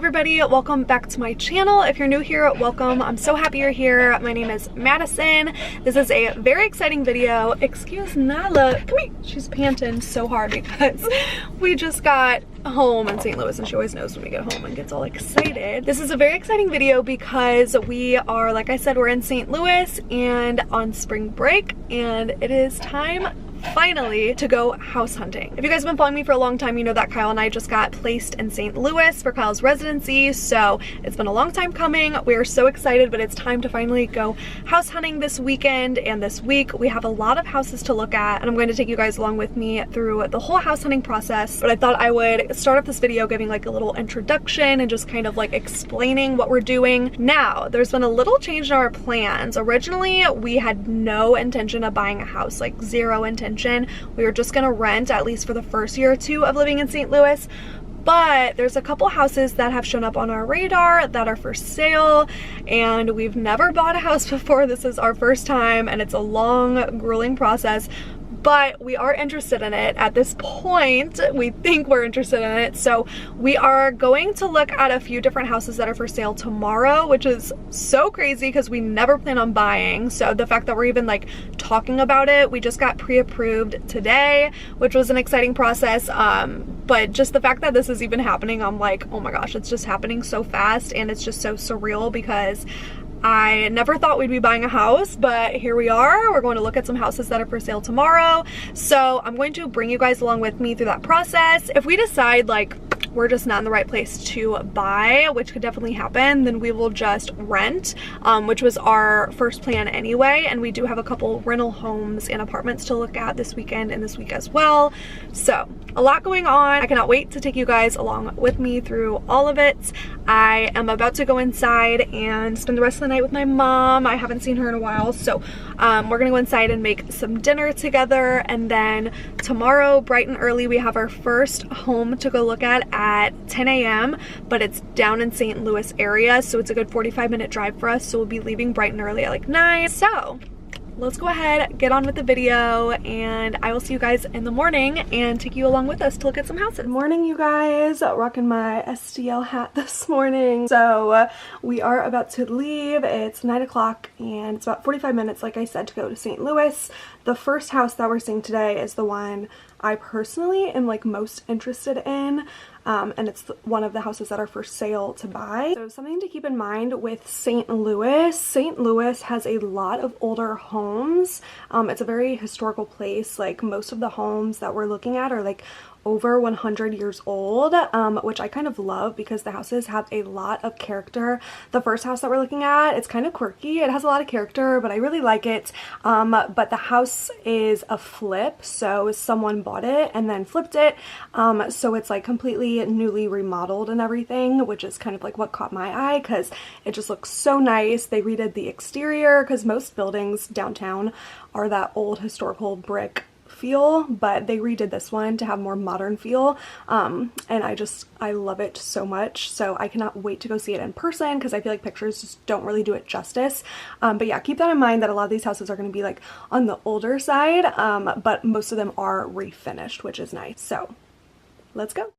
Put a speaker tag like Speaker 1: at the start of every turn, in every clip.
Speaker 1: everybody, welcome back to my channel. If you're new here, welcome. I'm so happy you're here. My name is Madison. This is a very exciting video. Excuse Nala, come here. She's panting so hard because we just got home in St. Louis and she always knows when we get home and gets all excited. This is a very exciting video because we are, like I said, we're in St. Louis and on spring break, and it is time finally to go house hunting. If you guys have been following me for a long time, you know that Kyle and I just got placed in St. Louis for Kyle's residency, so it's been a long time coming. We are so excited, but it's time to finally go house hunting this weekend and this week. We have a lot of houses to look at, and I'm going to take you guys along with me through the whole house hunting process. But I thought I would start off this video giving like a little introduction and just kind of like explaining what we're doing. Now, there's been a little change in our plans. Originally, we had no intention of buying a house, like zero intention. We were just gonna rent, at least for the first year or two of living in St. Louis. But there's a couple houses that have shown up on our radar that are for sale, and we've never bought a house before. This is our first time, and it's a long, grueling process. But we are interested in it at this point. We think we're interested in it. So we are going to look at a few different houses that are for sale tomorrow, which is so crazy because we never plan on buying. So the fact that we're even like talking about it, we just got pre-approved today, which was an exciting process. But just the fact that this is even happening, I'm like, oh my gosh, it's just happening so fast, and it's just so surreal because I never thought we'd be buying a house, but here we are. We're going to look at some houses that are for sale tomorrow. So I'm going to bring you guys along with me through that process. If we decide like we're just not in the right place to buy, which could definitely happen, then we will just rent, which was our first plan anyway. And we do have a couple rental homes and apartments to look at this weekend and this week as well. So a lot going on. I cannot wait to take you guys along with me through all of it. I am about to go inside and spend the rest of the night with my mom. I haven't seen her in a while, so we're gonna go inside and make some dinner together, and then tomorrow bright and early we have our first home to go look at 10 a.m. but it's down in St. Louis area, so it's a good 45-minute drive for us, so we'll be leaving bright and early at like 9. So let's go ahead, get on with the video, and I will see you guys in the morning and take you along with us to look at some houses. Good morning, you guys. Rocking my STL hat this morning. So we are about to leave. It's 9 o'clock and it's about 45 minutes, like I said, to go to St. Louis. The first house that we're seeing today is the one I personally am like most interested in. And it's one of the houses that are for sale to buy. So something to keep in mind with St. Louis has a lot of older homes. It's a very historical place. Like most of the homes that we're looking at are like over 100 years old, which I kind of love because the houses have a lot of character. The first house that we're looking at, it's kind of quirky. It has a lot of character, but I really like it. But the house is a flip, so someone bought it and then flipped it. So it's like completely newly remodeled and everything, which is kind of like what caught my eye because it just looks so nice. They redid the exterior because most buildings downtown are that old historical brick feel, but they redid this one to have more modern feel, and I love it so much. So I cannot wait to go see it in person because I feel like pictures just don't really do it justice. But yeah, keep that in mind that a lot of these houses are going to be like on the older side, but most of them are refinished, which is nice. So let's go.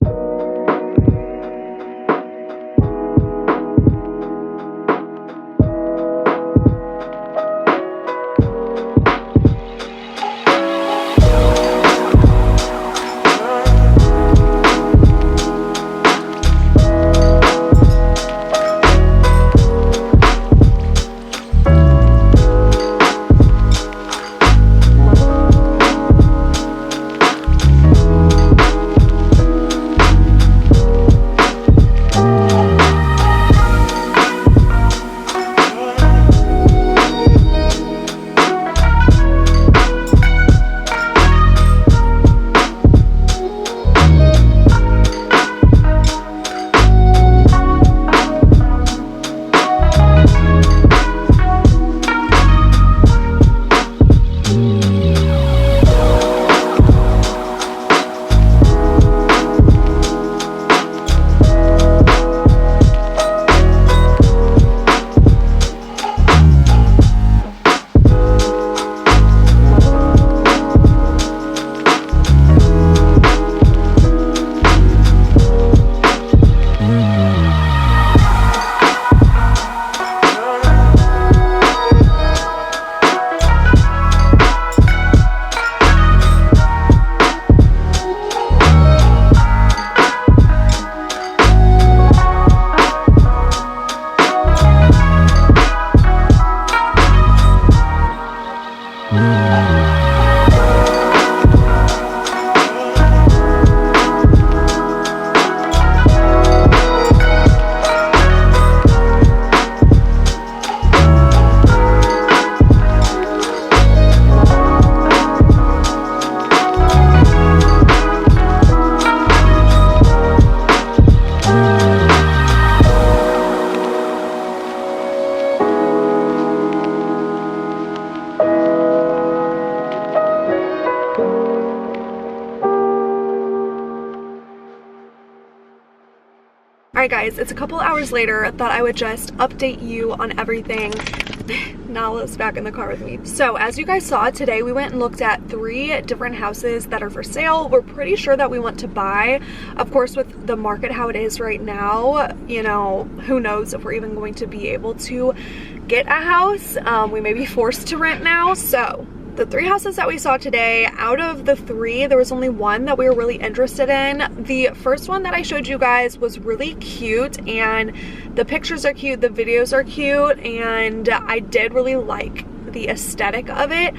Speaker 1: Alright guys, it's a couple hours later. I thought I would just update you on everything. Nala's back in the car with me. So as you guys saw today, we went and looked at 3 different houses that are for sale. We're pretty sure that we want to buy. Of course, with the market how it is right now, you know, who knows if we're even going to be able to get a house. We may be forced to rent now. So the 3 houses that we saw today, out of the 3, there was only one that we were really interested in. The first one that I showed you guys was really cute, and the pictures are cute, the videos are cute, and I did really like the aesthetic of it.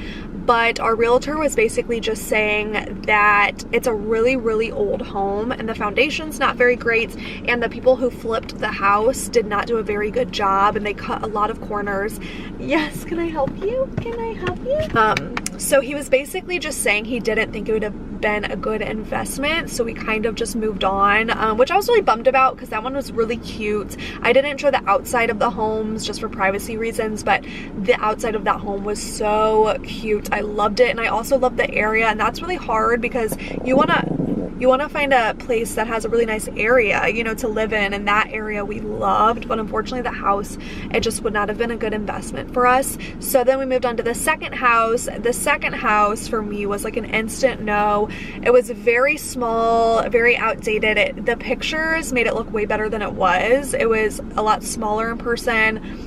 Speaker 1: But our realtor was basically just saying that it's a really, really old home and the foundation's not very great, and the people who flipped the house did not do a very good job, and they cut a lot of corners. Yes, can I help you? Can I help you? So he was basically just saying he didn't think it would have been a good investment, so we kind of just moved on, which I was really bummed about because that one was really cute. I didn't show the outside of the homes just for privacy reasons, but the outside of that home was so cute. I loved it, and I also loved the area, and that's really hard because you want to find a place that has a really nice area, you know, to live in, and that area we loved, but unfortunately the house, it just would not have been a good investment for us. So then we moved on to the second house. The second house for me was like an instant no. It was very small, very outdated. The pictures made it look way better than it was. It was a lot smaller in person.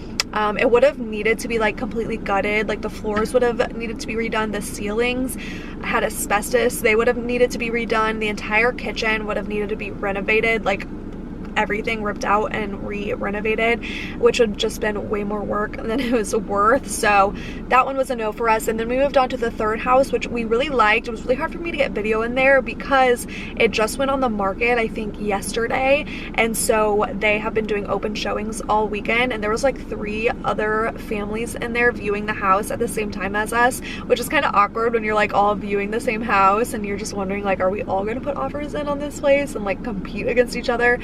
Speaker 1: It would have needed to be like completely gutted, like the floors would have needed to be redone, the ceilings had asbestos, they would have needed to be redone, the entire kitchen would have needed to be renovated, like everything ripped out and re-renovated, which would just been way more work than it was worth. So that one was a no for us. And then we moved on to the third house, which we really liked. It was really hard for me to get video in there because it just went on the market I think yesterday, and so they have been doing open showings all weekend, and there was like 3 other families in there viewing the house at the same time as us, which is kind of awkward when you're like all viewing the same house and you're just wondering like, are we all gonna put offers in on this place and like compete against each other?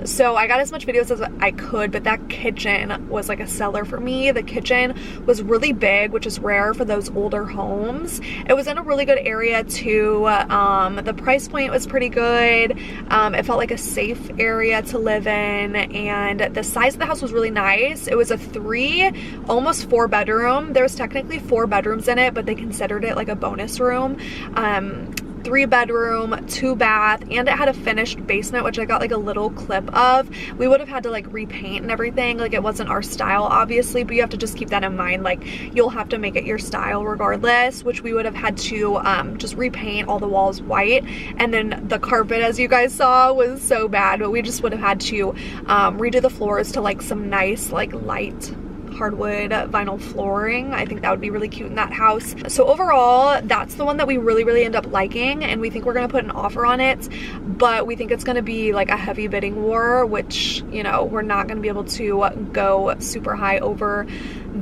Speaker 1: So I got as much videos as I could, but that kitchen was like a seller for me. The kitchen was really big, which is rare for those older homes. It was in a really good area too. The price point was pretty good. It felt like a safe area to live in, and the size of the house was really nice. It was a 3, almost 4 bedroom. There was technically 4 bedrooms in it, but they considered it like a bonus room. 3 bedroom, 2 bath, and it had a finished basement, which I got like a little clip of. We would have had to like repaint and everything. Like it wasn't our style obviously, but you have to just keep that in mind. Like you'll have to make it your style regardless, which we would have had to just repaint all the walls white. And then the carpet, as you guys saw, was so bad, but we just would have had to redo the floors to like some nice like light hardwood vinyl flooring. I think that would be really cute in that house. So overall, that's the one that we really end up liking, and we think we're gonna put an offer on it, but we think it's gonna be like a heavy bidding war, which, you know, we're not gonna be able to go super high over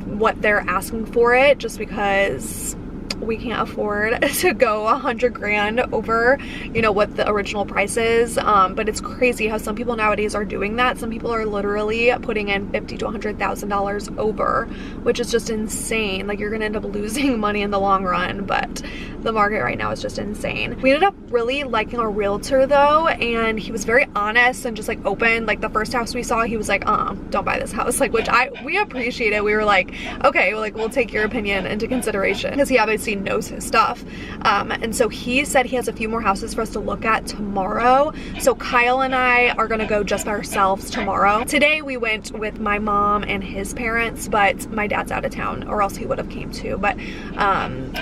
Speaker 1: what they're asking for it, just because we can't afford to go 100 grand over, you know, what the original price is. But it's crazy how some people nowadays are doing that. Some people are literally putting in $50,000 to $100,000 over, which is just insane. Like you're gonna end up losing money in the long run, but the market right now is just insane. We ended up really liking our realtor though, and he was very honest and just like open. Like the first house we saw, he was like, don't buy this house, like, which we appreciated. We were like, okay, like we'll take your opinion into consideration, because he obviously knows his stuff. And so he said he has a few more houses for us to look at tomorrow. So Kyle and I are gonna go just by ourselves tomorrow. Today we went with my mom and his parents, but my dad's out of town, or else he would have came too. But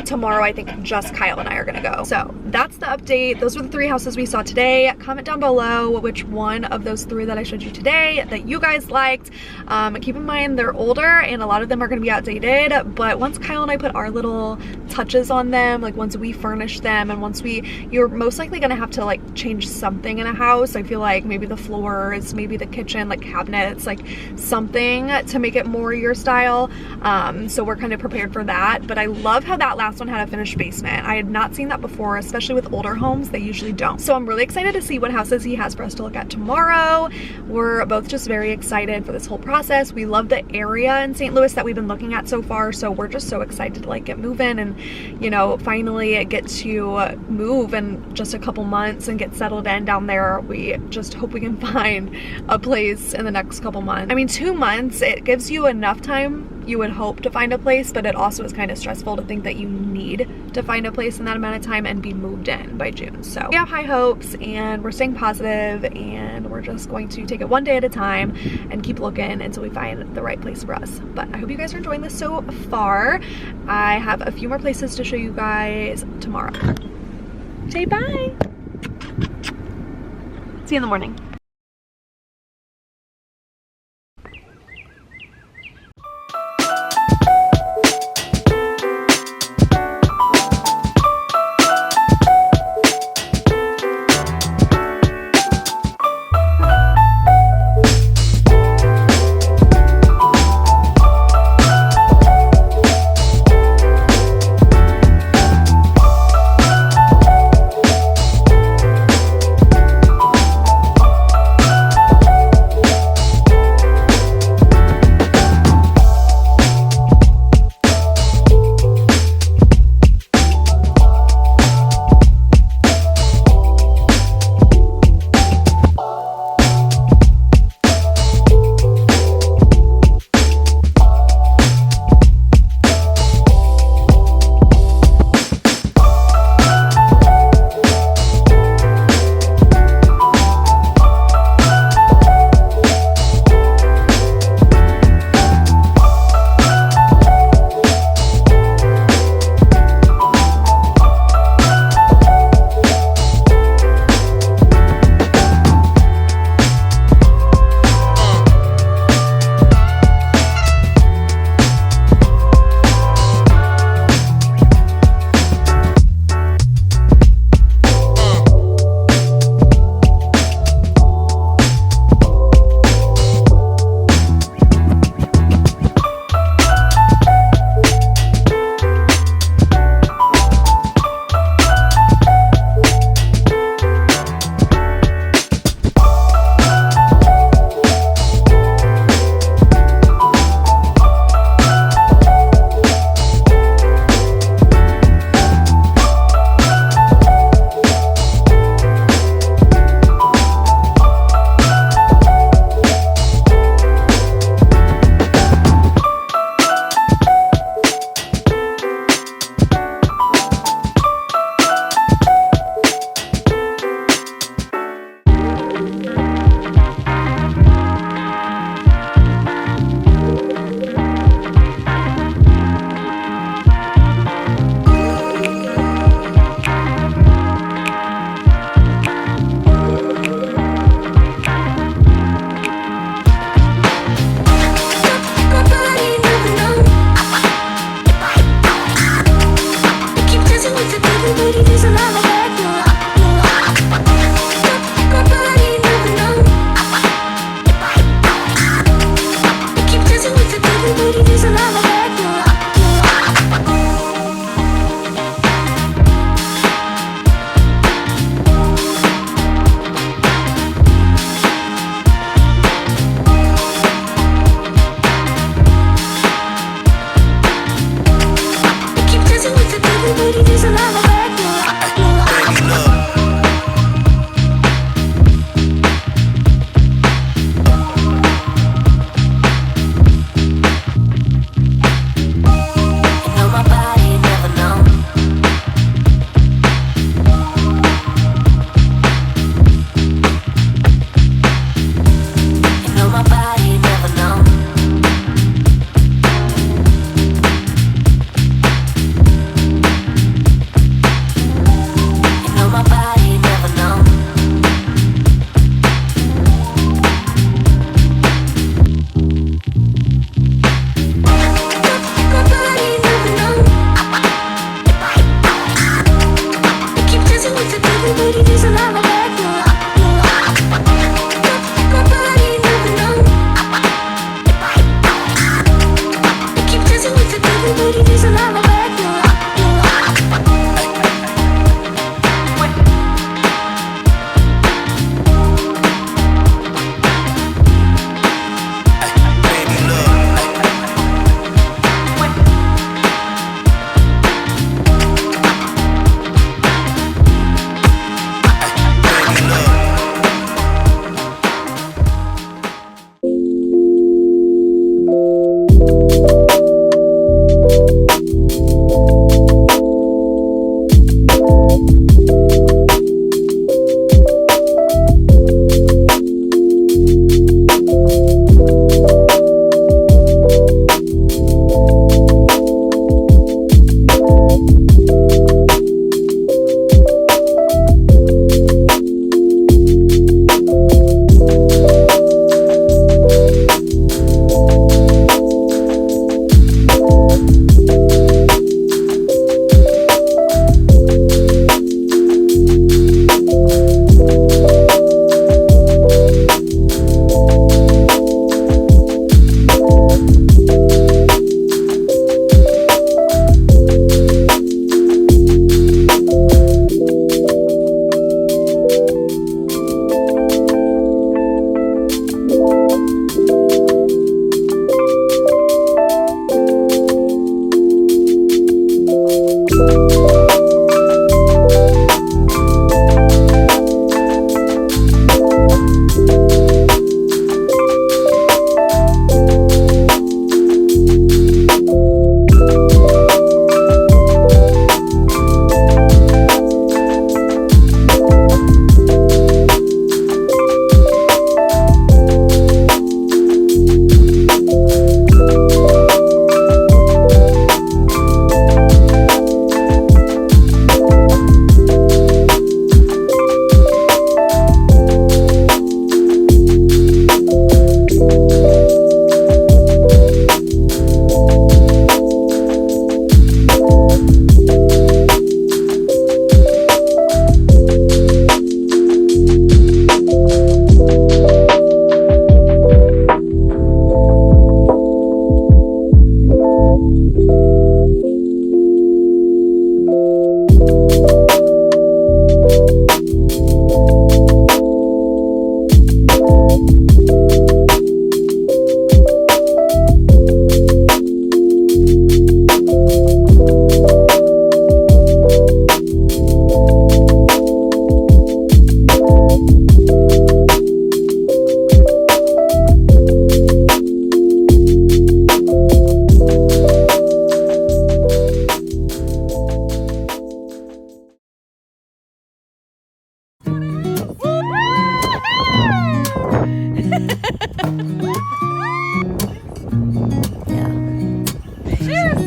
Speaker 1: tomorrow I think just Kyle and I are gonna go. So that's the update. Those were the 3 houses we saw today. Comment down below which one of those 3 that I showed you today that you guys liked. Keep in mind they're older and a lot of them are gonna be outdated, but once Kyle and I put our little touches on them, like once we furnish them and once you're most likely gonna have to like change something in a house. I feel like maybe the floors, maybe the kitchen, like cabinets, like something to make it more your style. So we're kind of prepared for that. But I love how that last one had a finished basement. I had not seen that before, especially with older homes. They usually don't. So I'm really excited to see what houses he has for us to look at tomorrow. We're both just very excited for this whole process. We love the area in St. Louis that we've been looking at so far, so we're just so excited to like get moving and you know, finally get to move in just a couple months and get settled in down there. We just hope we can find a place in the next couple months. I mean, 2 months, it gives you enough time, you would hope, to find a place, but it also is kind of stressful to think that you need to find a place in that amount of time and be moved in by June. So we have high hopes and we're staying positive, and we're just going to take it one day at a time and keep looking until we find the right place for us. But I hope you guys are enjoying this so far. I have a few more places to show you guys tomorrow. Say bye. See you in the morning.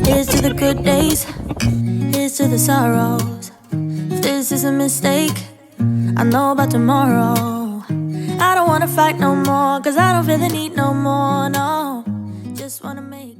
Speaker 2: Here's to the good days, here's to the sorrows. If this is a mistake, I know about tomorrow. I don't wanna fight no more, cause I don't feel the need no more, no. Just wanna make